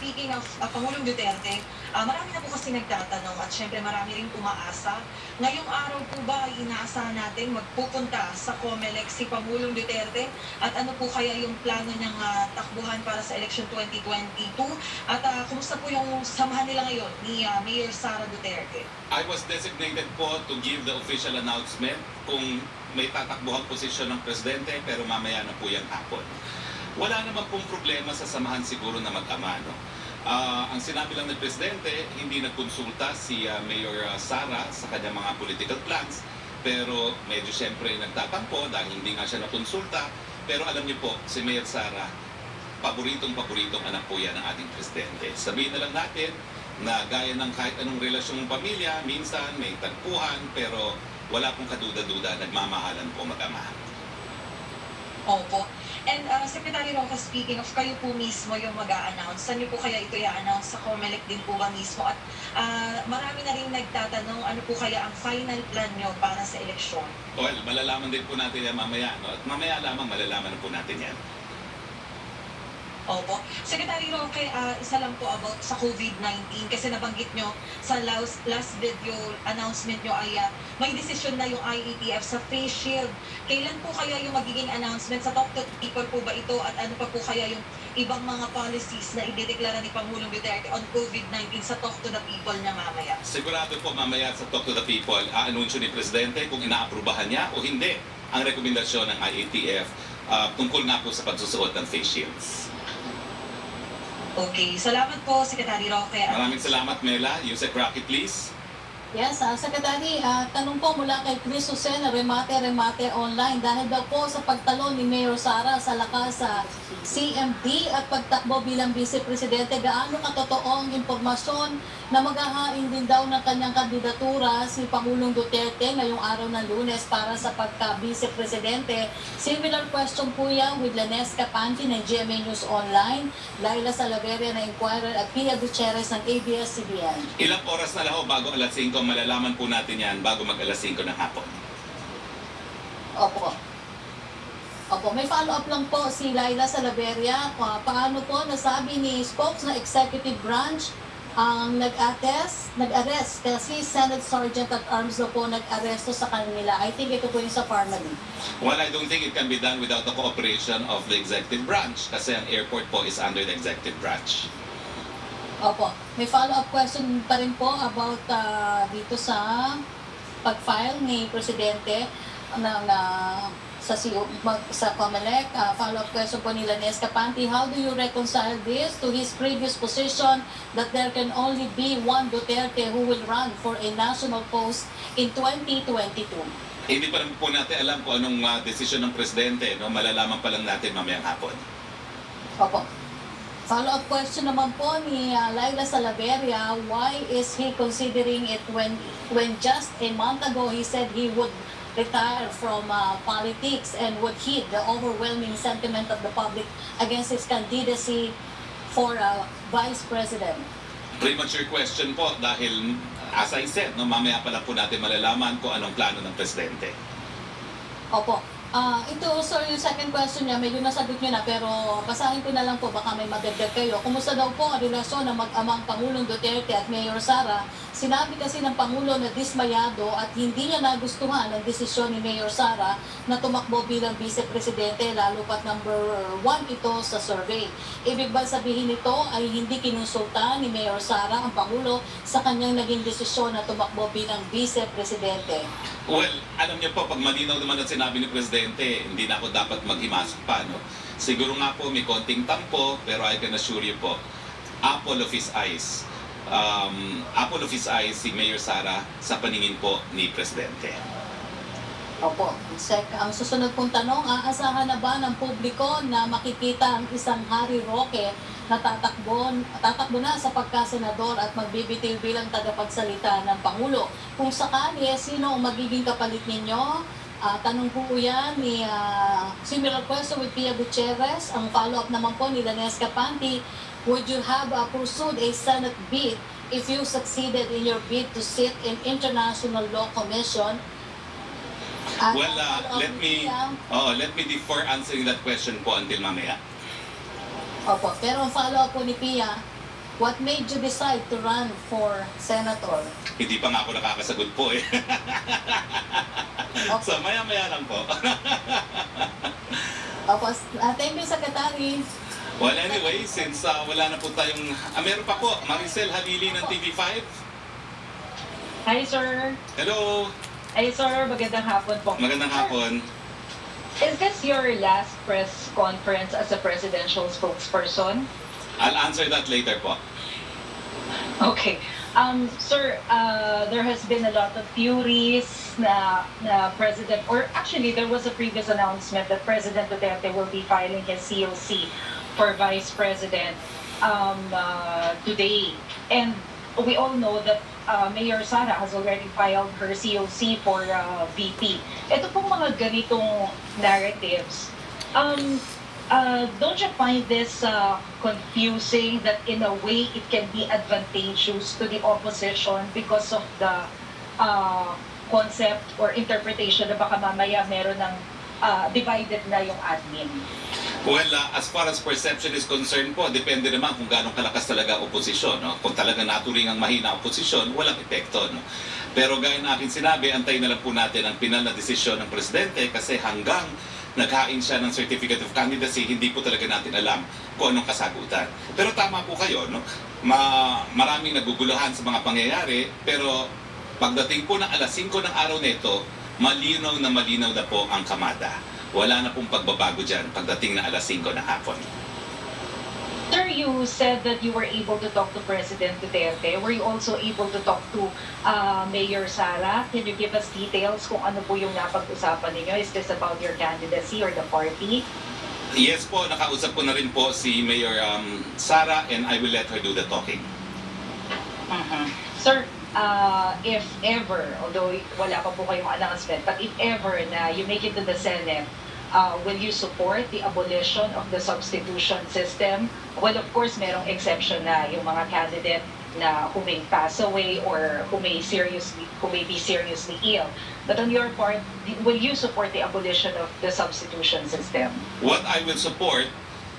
speaking of Pangulong Duterte, marami na po kasi nagtatanong at syempre marami rin umaasa. Ngayong araw po ba ay inaasahan natin magpupunta sa COMELEC si Pangulong Duterte at ano po kaya yung plano niyang takbuhan para sa election 2022? At kumusta po yung samahan nila ngayon ni Mayor Sara Duterte? I was designated po to give the official announcement kung may tatakbuhang posisyon ng presidente, pero mamaya na po yan hapon. Wala naman pong problema sa samahan siguro na mag-ama. No? Ang sinabi lang ng presidente, hindi nagkonsulta si Mayor Sara sa kanyang mga political plans, pero medyo siyempre nagtatampo dahil hindi nga siya nakonsulta. Pero alam niyo po, si Mayor Sara, paboritong anak po yan ng ating presidente. Sabihin na lang natin na gaya ng kahit anong relasyong pamilya, minsan may tagpuan, pero wala pong kaduda-duda, nagmamahalan po mag-ama. Opo. And Secretary Roque, speaking of, kayo po mismo yung mag-a-announce. Saan niyo po kaya ito i-announce? Sa COMELEC din po ba mismo? At marami na rin nagtatanong, ano po kaya ang final plan niyo para sa eleksyon? Well, malalaman din po natin yan mamaya. No? At mamaya lamang malalaman na po natin yan. Opo. Secretary Roque, isa lang po about sa COVID-19 kasi nabanggit nyo sa last video announcement nyo ay may desisyon na yung IATF sa face shield. Kailan po kaya yung magiging announcement? Sa talk to people po ba ito at ano pa po kaya yung ibang mga policies na idedeklara ni Pangulong Duterte on COVID-19 sa talk to the people na mamaya? Sigurado po mamaya sa talk to the people, aanunsyo ni Presidente kung inaaprubahan niya o hindi ang rekomendasyon ng IATF tungkol nga po sa pagsusuot ng face shields. Okay, salamat po, Secretary Roque. Maraming salamat, Mela. Yusek Roque, please. Yes, Secretary, tanong po mula kay Chris Jose na Remate Online dahil daw po sa pagtalo ni Mayor Sara sa lakas sa CMD at pagtakbo bilang Vice Presidente, gaano katotoo ang impormasyon na maghahain din daw ng kanyang kandidatura si Pangulong Duterte ngayong araw ng Lunes para sa pagka-Vice Presidente? Similar question po yan with Lanesca Panti ng GMA News Online, Laila Salaveria na Inquirer at Pia Gutierrez ng ABS-CBN. Ilang oras na lang bago alas 5, malalaman po natin yan bago mag alas 5 ng hapon. Opo, may follow-up lang po si Laila Salaveria. Paano po nasabi ni Spokesman na executive branch ang nag-arrest kasi Senate Sergeant at Arms na po nag-aresto sa kanila. I think ito po yung sa Parliament. Well, I don't think it can be done without the cooperation of the executive branch kasi ang airport po is under the executive branch. Opo, may follow-up question pa rin po about dito sa pag-file ni Presidente sa COMELEC. Follow-up question po ni Lanesca Panti, how do you reconcile this to his previous position that there can only be one Duterte who will run for a national post in 2022? Hindi pa rin po natin alam kung anong desisyon ng Presidente. No? Malalaman pa lang natin mamayang hapon. Opo. Follow-up question naman po ni Laila Salaveria, why is he considering it when just a month ago he said he would retire from politics and would heed the overwhelming sentiment of the public against his candidacy for Vice President? Premature question po dahil as I said, no, mamaya pa lang po natin malalaman kung anong plano ng Presidente. Opo. Ito, sir, yung second question niya, medyo nasagot niyo na, pero basahin ko na lang po, baka may madagdag kayo. Kumusta daw po ang relasyon ng mag-amang Pangulong Duterte at Mayor Sara? Sinabi kasi ng Pangulo na dismayado at hindi niya nagustuhan ang desisyon ni Mayor Sara na tumakbo bilang Vice Presidente, lalo pat number 1 ito sa survey. Ibig ba sabihin nito ay hindi kinonsulta ni Mayor Sara ang Pangulo sa kanyang naging desisyon na tumakbo bilang Vice Presidente? Well, alam niyo po, pag malinaw naman ang sinabi ni Presidente, hindi na ako dapat maghimasok pa. No? Siguro nga po may konting tampo, pero I can assure you po, apple of his eyes si Mayor Sara sa paningin po ni Presidente. Opo. Ang susunod pong tanong, aasahan na ba ng publiko na makikita ang isang Harry Roque na tatakbo na sa pagkasenador at magbibitiw bilang tagapagsalita ng Pangulo? Kung sakali, sino ang magiging kapalit ninyo? Tanong po yan ni similar question with Pia Gutierrez. Ang follow-up naman po ni Lanesca Panti, would you have pursued a Senate bid if you succeeded in your bid to sit in International Law Commission? Well, let me defer answering that question po until mamaya. Opo, pero ang follow-up po ni Pia, What made you decide to run for senator? Hindi pa nga ako nakakasagot po eh. Okay. So maya-maya lang po. Opo, thank you, Secretary. Well, anyway, since wala na po tayong... meron pa po, Maricel Havili ng TV5. Hi, sir. Hello, Hi, sir. Magandang hapon po. magandang hapon. Is this your last press conference as a presidential spokesperson? I'll answer that later po. Okay. Sir, there has been a lot of theories na President, or actually there was a previous announcement that President Duterte will be filing his COC for Vice President today. And we all know that Mayor Sara has already filed her COC for VP. Ito pong mga ganitong narratives, don't you find this confusing that in a way it can be advantageous to the opposition because of the concept or interpretation na baka mamaya meron ng divided na yung admin? Well, as far as perception is concerned po, depende naman kung gaano kalakas talaga ang oposisyon. No? Kung talaga naturing ang mahina ang oposisyon, walang epekto. No? Pero gaya na aking sinabi, antayin na lang po natin ang pinal na desisyon ng Presidente kasi hanggang naghain siya ng Certificate of Candidacy, hindi po talaga natin alam kung anong kasagutan. Pero tama po kayo, no? Maraming naguguluhan sa mga pangyayari, pero pagdating po ng alas 5 ng araw nito, malinaw na po ang kamada. Wala na pong pagbabago dyan pagdating na alas 5 ng hapon. Sir, you said that you were able to talk to President Duterte. Were you also able to talk to Mayor Sara? Can you give us details kung ano po yung napag-usapan ninyo? Is this about your candidacy or the party? Yes po, nakausap ko na rin po si Mayor Sara and I will let her do the talking. Sir, if ever, although wala pa po kayong announcement, but if ever na you make it to the Senate, will you support the abolition of the substitution system? Well, of course, merong exception na yung mga candidate na who may pass away or who may be seriously ill. But on your part, will you support the abolition of the substitution system? What I will support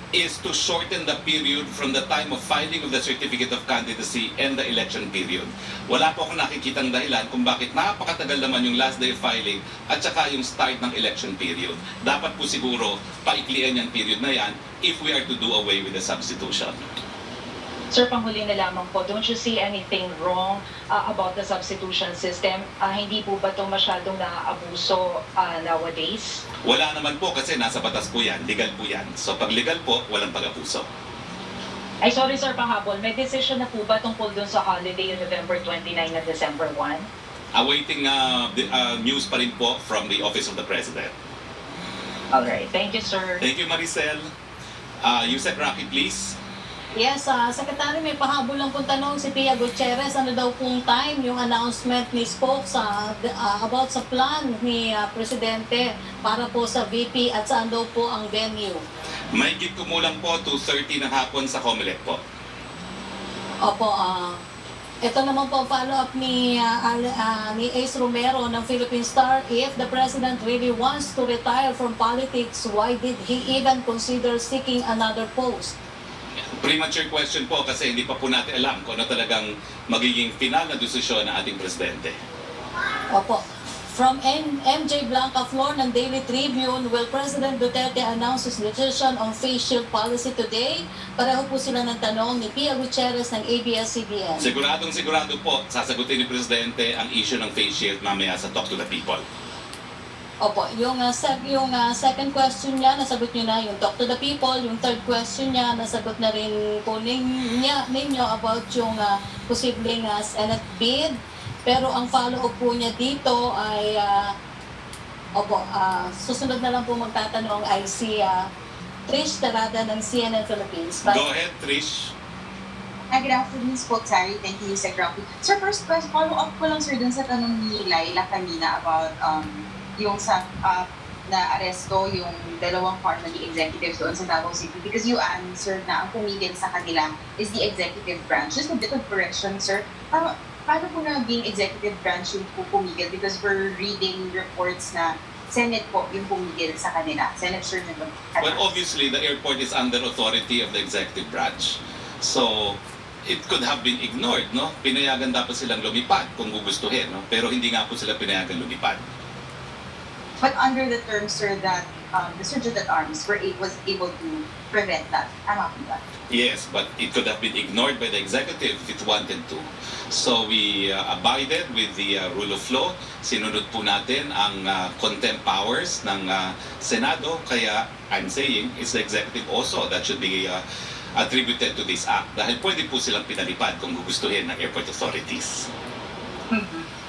is to shorten the period from the time of filing of the Certificate of Candidacy and the election period. Wala po akong nakikitang dahilan kung bakit napakatagal naman yung last day of filing at saka yung start ng election period. Dapat po siguro paiklian yung period na yan if we are to do away with the substitution. Sir, panghuli na lamang po, don't you see anything wrong about the substitution system? Hindi po ba ito masyadong naaabuso nowadays? Wala naman po kasi nasa batas po yan, legal po yan. So pag legal po, walang pag-abuso. Ay, sorry sir, pahabol. May decision na po ba tungkol dun sa holiday yung November 29 at December 1? Awaiting news pa rin po from the Office of the President. Alright, thank you sir. Thank you, Maricel. Yusek Roque, please. Yes, Secretary, may pahabol lang pong tanong si Pia Gutierrez. Ano daw pong time yung announcement ni Spokes about sa plan ni Presidente para po sa VP at saan daw po ang venue? May kumulang po 2:30 ng hapon sa Comelec po. Opo, ito naman po follow-up ni Ace Romero ng Philippine Star. If the President really wants to retire from politics, why did he even consider seeking another post? Premature question po kasi hindi pa po natin alam kung ano talagang magiging final na desisyon ng ating Presidente. Opo. From MJ Blanca Flor ng Daily Tribune, will President Duterte announce his decision on face shield policy today? Pareho po sila ng tanong ni Pia Gutierrez ng ABS-CBN. Sigurado po, sasagutin ni Presidente ang issue ng face shield mamaya sa Talk to the People. Opo, yung second question niya, nasagot niyo na yung Talk to the People. Yung third question niya, nasagot na rin po ninyo about yung posibleng Senate bid. Pero ang follow-up po niya dito ay, susunod na lang po magtatanong ay si Trish Tarada ng CNN Philippines. Go ahead, Trish. Hi, good afternoon, Spokesman. Thank you, Sir Roque. Sir, first question, follow-up ko lang, sir, dun sa tanong ni Laila kanina about yung sa na-aresto yung dalawang formerly executives doon sa Davao City because you answered na ang pumigil sa kanila is the executive branch. Just a bit of correction, sir. Paano po naging executive branch yung pumigil? Because we're reading reports na Senate po yung pumigil sa kanila. Senate Sir Well, obviously, the airport is under authority of the executive branch. So, it could have been ignored, no? Pinayagan dapat silang lumipad kung gugustuhin, no? Pero hindi nga po sila pinayagan lumipad. But under the terms, sir, that the Sergeant at Arms was able to prevent that. Tama po ba? Yes, but it could have been ignored by the executive if it wanted to. So we abided with the rule of law. Sinunod po natin ang contempt powers ng Senado. Kaya I'm saying it's the executive also that should be attributed to this act. Dahil pwede po silang pinalipad kung gugustuhin ng airport authorities.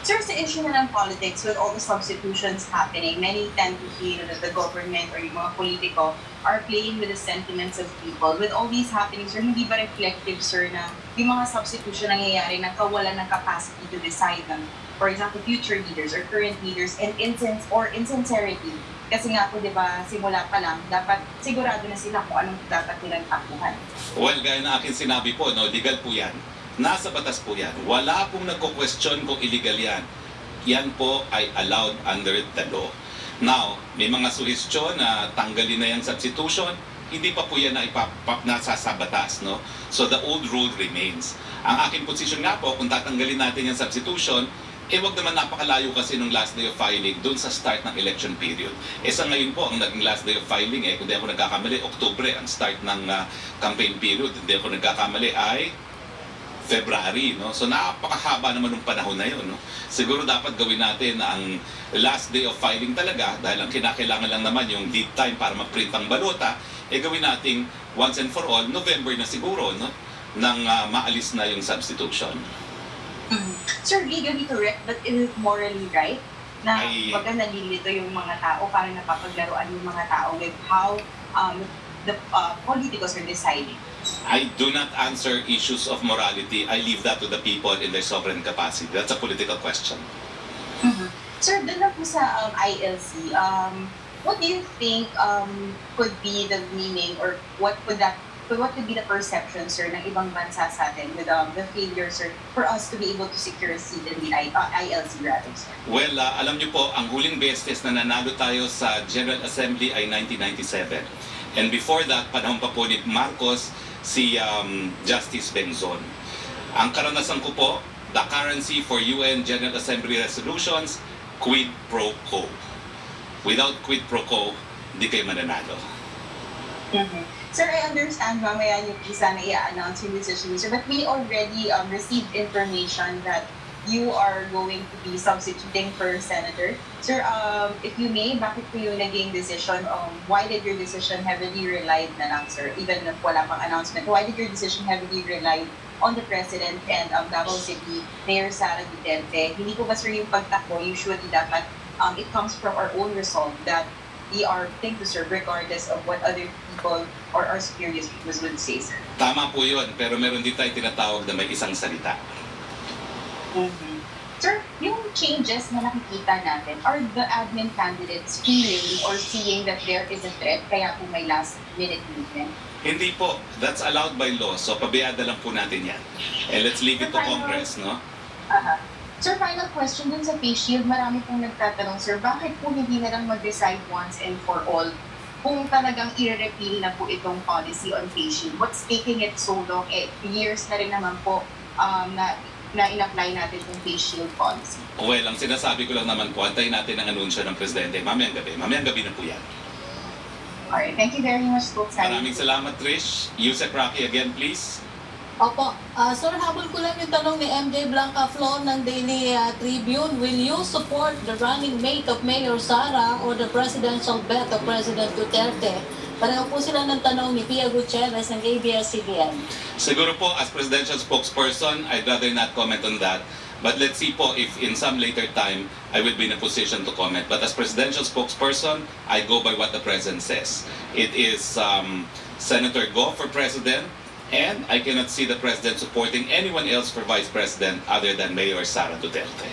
Sir, sa issue na ng politics, with all the substitutions happening, many tend to feel that the government or yung mga politiko are playing with the sentiments of people. With all these happenings, sir, hindi ba reflective, sir, na yung mga substitution nangyayari na kawalan ng capacity to decide ng, for example, future leaders or current leaders and insincerity? Kasi nga po, di ba, simula pa lang, dapat sigurado na sila kung anong dapat nilang takbuhan. Well, gaya na akin sinabi po, no, legal po yan. Nasa batas po yan. Wala pong nagko-question kung illegal yan. Yan po ay allowed under the law. Now, may mga suhestyon na tanggalin na yung substitution, hindi pa po yan na nasa sa batas, no? So the old rule remains. Ang aking posisyon nga po, kung tatanggalin natin yung substitution, wag naman napakalayo kasi nung last day of filing doon sa start ng election period. Sa ngayon po, ang naging last day of filing, kung di ako nagkakamali, Oktubre ang start ng campaign period. Hindi ako nagkakamali ay February, no? So napakahaba naman ng panahon na yun, no? Siguro dapat gawin natin ang last day of filing talaga dahil ang kinakailangan lang naman yung lead time para mag-print ang balota, gawin natin once and for all, November na siguro, no? Nang maalis na yung substitution. Sir, legally correct, but is it morally right na baga nalilito yung mga tao, parang napapaglaruan yung mga tao with how the politicos are deciding? I do not answer issues of morality. I leave that to the people in their sovereign capacity. That's a political question. Sir, doon na po sa ILC, what do you think could be the meaning or what could be the perception, sir, ng ibang bansa sa atin with the failure, sir, for us to be able to secure a seat in the ILC rather, sir? Well, alam niyo po, ang huling beses na nanalo tayo sa General Assembly ay 1997. And before that, panahon pa po ni Marcos, si Justice Bengzon. Ang karanasan ko po, the currency for UN General Assembly resolutions, quid pro quo. Without quid pro quo, hindi kayo mananalo. Sir, I understand mamaya niyo po sana i-announce yung decision, sir, but we already received information that you are going to be substituting for Senator. Sir, if you may, bakit po yung naging decision? Why did your decision heavily relied na lang, sir? Even if wala pang announcement, why did your decision heavily rely on the President and Davao City Mayor Sara Duterte? Hindi po ba, sir, yung pagtakbo, usually dapat it comes from our own resolve that we are willing to serve regardless of what other people or our superior people would say, sir? Tama po yun, pero meron din tayo tinatawag na may isang salita. Sir, yung changes na nakikita natin, are the admin candidates feeling or seeing that there is a threat kaya po may last minute movement? Hindi po. That's allowed by law. So, pabiyada lang po natin yan. And let's leave it to Congress, no? Sir, final question dun sa face shield. Marami pong nagtatanong, sir, bakit po hindi na lang mag-decide once and for all kung talagang i-repeal na po itong policy on face shield? What's taking it so long? Years na rin naman po na in-apply natin yung face shield policy. Well, ang sinasabi ko lang naman po, antayin natin ang anunsyo ng Presidente mamayang gabi. Mamayang gabi na po yan. Alright, thank you very much, Spokesman. Maraming salamat, Trish. Yusek Roque again, please. Opo. Sir, habol ko lang yung tanong ni MJ Blanca Flo ng Daily Tribune. Will you support the running mate of Mayor Sara or the presidential bet of President Duterte? Pareho po sila ng tanong ni Pia Gutierrez ng ABS-CBN. Siguro po, as presidential spokesperson, I'd rather not comment on that. But let's see po if in some later time, I will be in a position to comment. But as presidential spokesperson, I go by what the president says. It is Senator Go for president, and I cannot see the president supporting anyone else for vice president other than Mayor Sara Duterte.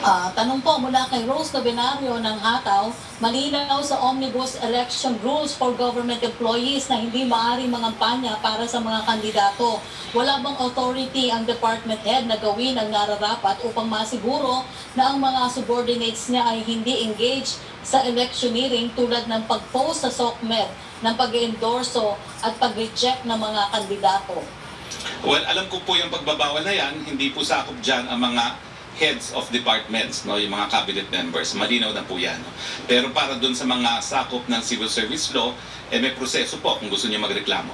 Tanong po mula kay Rose Novenario ng Hataw, malinaw sa Omnibus Election Rules for Government Employees na hindi maaaring mangampanya para sa mga kandidato. Wala bang authority ang department head na gawin ang nararapat upang masiguro na ang mga subordinates niya ay hindi engaged sa electioneering tulad ng pag-post sa SOCMED, ng pag-endorso at pag-reject ng mga kandidato? Well, alam ko po yung pagbabawal na yan, hindi po sakop dyan ang mga heads of departments, no, yung mga cabinet members. Malinaw na po yan. No? Pero para dun sa mga sakop ng civil service law, may proseso po kung gusto niyo magreklamo.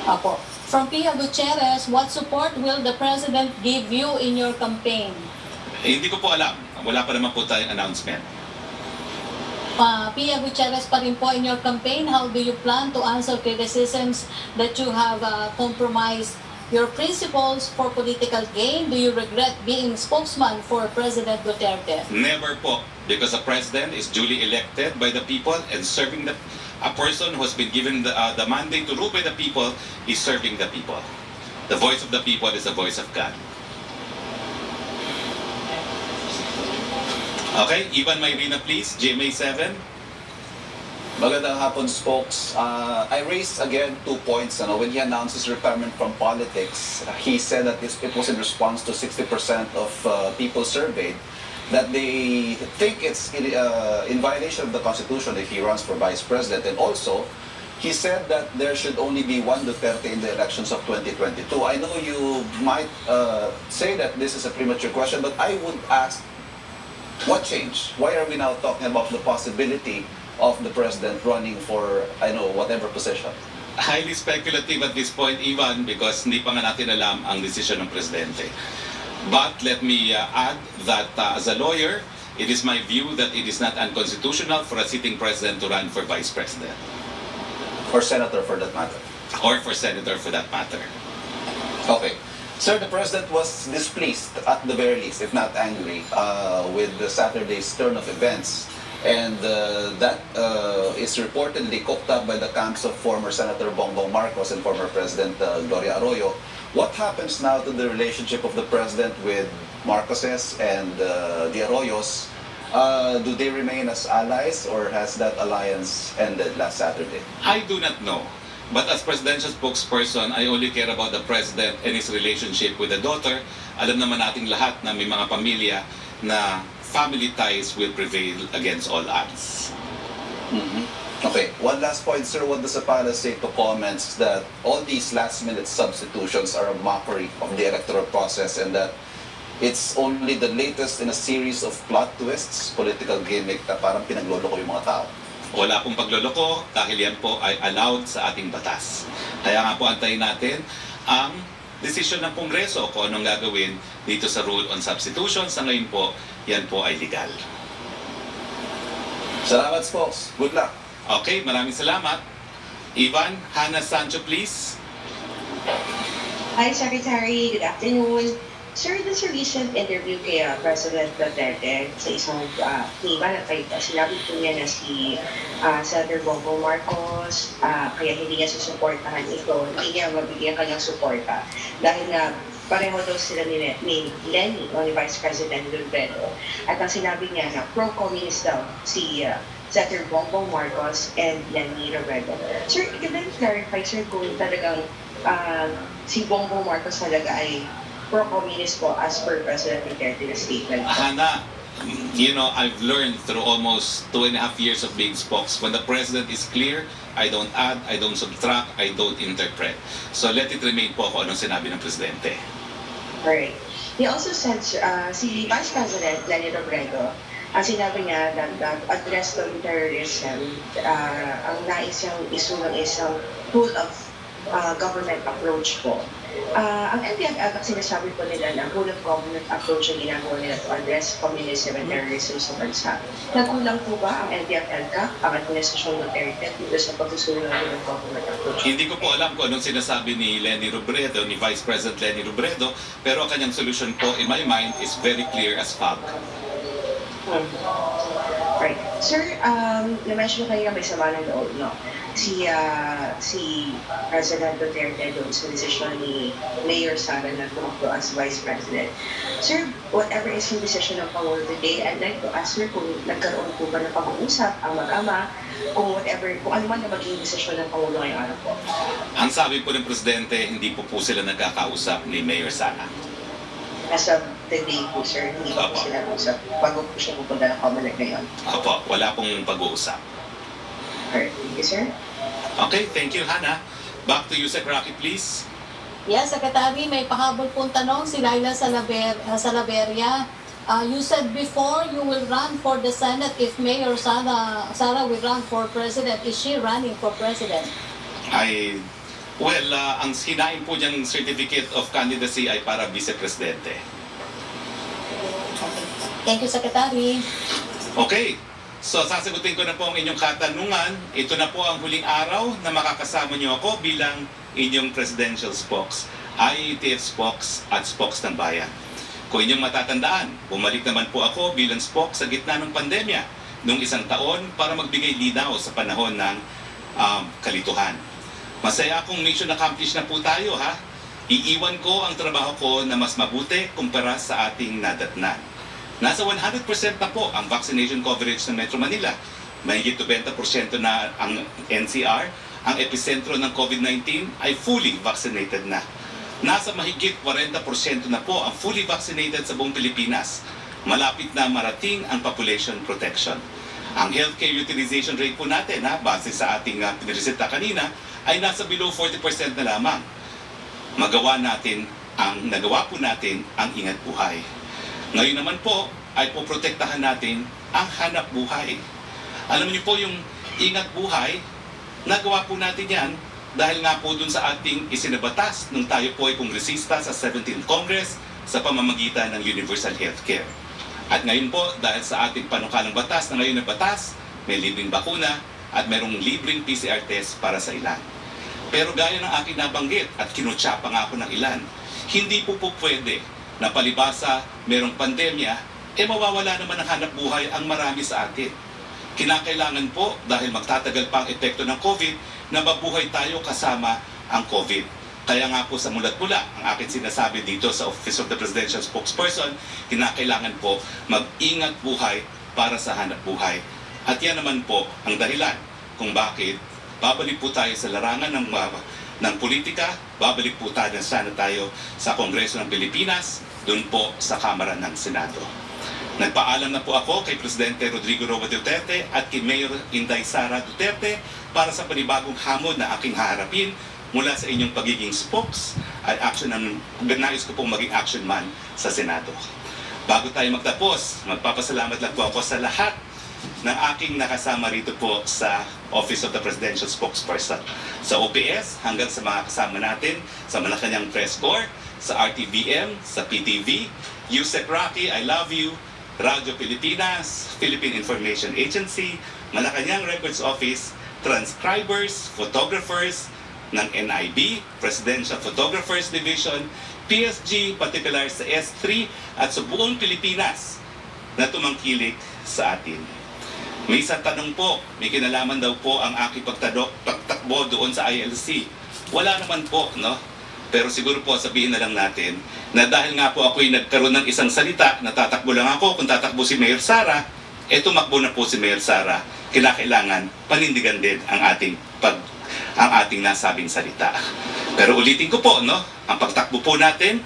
Apo. From Pia Gutierrez, what support will the President give you in your campaign? Hindi ko po alam. Wala pa naman po tayong announcement. Pia Gutierrez pa rin po, in your campaign, how do you plan to answer criticisms that you have compromised your principles for political gain? Do you regret being spokesman for President Duterte? Never po. Because the president is duly elected by the people and serving a person who has been given the mandate to rule by the people is serving the people. The voice of the people is the voice of God. Okay, Ivan Mayrina please, GMA 7. Magandang hapon, Spokes. I raised again 2 points. When he announced his retirement from politics, he said that it was in response to 60% of people surveyed that they think it's in violation of the Constitution if he runs for Vice President. And also, he said that there should only be one Duterte in the elections of 2022. I know you might say that this is a premature question, but I would ask, what changed? Why are we now talking about the possibility of the president running for, whatever position? Highly speculative at this point, Ivan, because hindi pa nga natin alam ang desisyon ng presidente. But let me add that as a lawyer, it is my view that it is not unconstitutional for a sitting president to run for vice president. Or senator for that matter? Or for senator for that matter. Okay. Sir, the president was displeased, at the very least, if not angry, with the Saturday's turn of events. And that is reportedly cooked up by the camps of former Senator Bongbong Marcos and former President Gloria Arroyo. What happens now to the relationship of the president with Marcoses and the Arroyos? Do they remain as allies, or has that alliance ended last Saturday? I do not know. But as presidential spokesperson, I only care about the president and his relationship with the daughter. Alam naman nating lahat na may mga pamilya na family ties will prevail against all odds. Okay, one last point, sir. What does the palace say to comments that all these last-minute substitutions are a mockery of the electoral process and that it's only the latest in a series of plot twists, political gimmick na parang pinagloloko yung mga tao? Wala pong pagloloko dahil yan po ay allowed sa ating batas. Kaya nga po antayin natin ang desisyon ng Kongreso kung anong gagawin dito sa rule on substitution. Sa ngayon po, yan po ay legal. Salamat, Spokes. Good luck. Okay, maraming salamat. Ivan, Hannah Sancho, please. Hi, Secretary. Good afternoon. Sir, there's a recent interview kay President Duterte sa isang iba na kayo. Sinabi po niya na si Senator Bongbong Marcos, kaya hindi niya susuportahan ito, hindi niya mabigyan kanyang suporta. Dahil na pareho daw sila ni Lenny o ni Vice President Robredo. At ang sinabi niya na pro-communist daw si Senator Bongbong Marcos and Lenny Robredo. Sir, can I clarify, sir, kung talagang si Bongbong Marcos talaga ay pro-communist po as per President Duterte's statement? Hannah, you know, I've learned through almost 2.5 years of being spokes. When the president is clear, I don't add, I don't subtract, I don't interpret. So let it remain po kung anong sinabi ng presidente. Alright. He also said, si Vice President Lenny Robredo, ang sinabi niya that address on terrorism, ang nais niyang isulong isang rule of government approach po. Ang NPF, ang sinasabi po nila na rule of government approach ang ginagawa nila to address communism and terrorism sa bansa. Nagkulang po ba ang NPF-LCA, ang Administrasyon Duterte, dito sa pagsusulong ng rule of government approach? Hindi ko po alam kung anong sinasabi ni Lenny Robredo, ni Vice President Lenny Robredo, pero ang kanyang solution po, in my mind, is very clear as fog. Right. Sir, na-mention kayo na may sama ng loob, no? Si President Duterte doon sa desisyon ni Mayor Sara na tumakbo as Vice President. Sir, whatever is yung decision ng Pangulo today, I'd like to ask sir kung nagkaroon po ba ng pag-uusap ang mag-ama, kung ano man na maging desisyon ng Pangulo ngayong araw po. Ang sabi po ng presidente, hindi po sila nagkakausap ni Mayor Sara. As of the day po sir, hindi pa po sila usap bago po siya pupunta ng Comelec ngayon. Opo, wala pong pag-uusap. Alright, thank you sir. Okay, thank you, Hannah. Back to you, Sec. Roque, please. Yes, Secretary, may pahabol pong tanong si Laila Salaveria. You said before you will run for the Senate if Mayor Sara will run for President. Is she running for President? Ang hinain po niyang certificate of candidacy ay para vice-presidente. Okay. Thank you, Secretary. Okay. So, sasagutin ko na po ang inyong katanungan. Ito na po ang huling araw na makakasama niyo ako bilang inyong presidential spokes, IETF spokes at spokes ng bayan. Kung inyong matatandaan, bumalik naman po ako bilang spokes sa gitna ng pandemya noong isang taon para magbigay linaw sa panahon ng kalituhan. Masaya akong mission accomplished na po tayo, ha? Iiwan ko ang trabaho ko na mas mabuti kumpara sa ating nadatnan. Nasa 100% na po ang vaccination coverage ng Metro Manila. Mahigit 20% na ang NCR. Ang epicentro ng COVID-19 ay fully vaccinated na. Nasa mahigit 40% na po ang fully vaccinated sa buong Pilipinas. Malapit na marating ang population protection. Ang healthcare utilization rate po natin, base sa ating pinireseta kanina, ay nasa below 40% na lamang. Nagawa po natin ang ingat buhay. Ngayon naman po ay poprotektahan natin ang hanap buhay. Alam niyo po yung ingat buhay, nagawa po natin yan dahil nga po dun sa ating isinabatas nung tayo po ay kongresista sa 17th Congress sa pamamagitan ng Universal Healthcare. At ngayon po, dahil sa ating panukalang batas na ngayon na batas, may libreng bakuna at mayroong libreng PCR test para sa ilan. Pero gaya ng aking nabanggit at kinutsapa nga ako ng ilan, hindi po pwede na palibasa mayroong pandemya, mawawala naman ang hanap buhay ang marami sa atin. Kinakailangan po, dahil magtatagal pa ang epekto ng COVID, na mabuhay tayo kasama ang COVID. Kaya nga po sa mulat-mula, ang akin sinasabi dito sa Office of the Presidential Spokesperson, kinakailangan po mag-ingat buhay para sa hanap buhay. At yan naman po ang dahilan kung bakit babalik po tayo sa larangan ng politika, babalik po tayo sana tayo sa Kongreso ng Pilipinas, doon po sa Kamara ng Senado. Nagpaalam na po ako kay Presidente Rodrigo Roque Duterte at kay Mayor Inday Sara Duterte para sa panibagong hamon na aking haharapin mula sa inyong pagiging spokes at nais ko pong maging action man sa Senado. Bago tayo magtapos, magpapasalamat lang po ako sa lahat ng aking nakasama rito po sa Office of the Presidential Spokesperson. Sa OPS, hanggang sa mga kasama natin sa Malacanang Press Corps, sa RTVM, sa PTV, USEC Roque, I love you, Radyo Pilipinas, Philippine Information Agency, Malacanang Records Office, transcribers, photographers ng NIB, Presidential Photographers Division, PSG, particular sa S3 at sa buong Pilipinas na tumangkilik sa atin. May isang tanong po, may kinalaman daw po ang aking pagtakbo doon sa ILC. Wala naman po, no? Pero siguro po sabihin na lang natin na dahil nga po ako'y nagkaroon ng isang salita na tatakbo lang ako, kung tatakbo si Mayor Sara, tumakbo na po si Mayor Sara. Kailangan panindigan din ang ating nasabing salita. Pero ulitin ko po, no? Ang pagtakbo po natin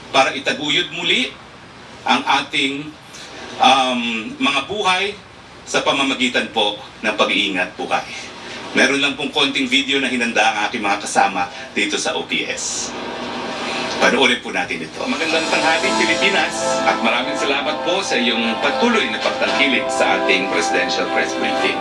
para itaguyod muli ang ating mga buhay sa pamamagitan po ng pag-iingat buhay. Meron lang pong konting video na hinanda ang aking mga kasama dito sa OPS. Panoorin po natin ito. Magandang tanghali, Pilipinas, at maraming salamat po sa iyong patuloy na pagtangkilik sa ating Presidential Press Briefing.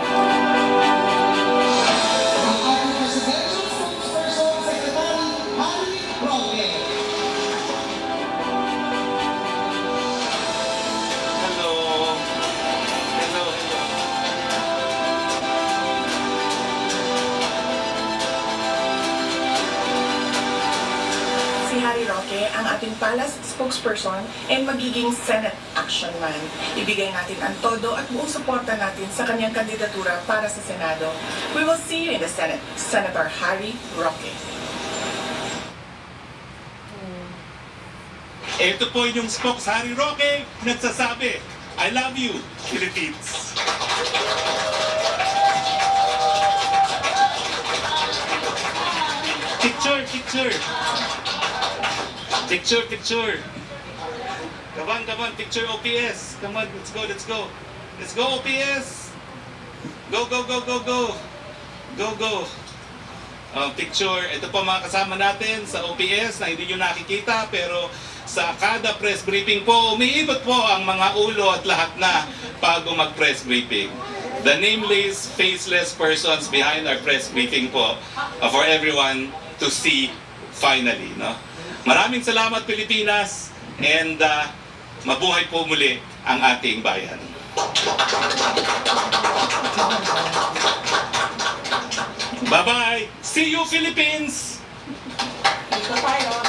Roque, ang ating palace spokesperson ay magiging Senate action man. Ibigay natin ang todo at buong suporta natin sa kanyang kandidatura para sa Senado. We will see you in the Senate, Senator Harry Roque. Ito po yung spokes, Harry Roque, nagsasabi, I love you, Philippines. Picture. Picture. Come on, picture OPS. Come on, let's go. Let's go OPS. Go. picture. Ito po mga kasama natin sa OPS na hindi nyo nakikita, pero sa kada press briefing po, umiikot po ang mga ulo at lahat na bago mag-press briefing. The nameless, faceless persons behind our press briefing po for everyone to see finally. No? Maraming salamat Pilipinas, and mabuhay po muli ang ating bayan. Bye-bye! See you Philippines! Dito tayo.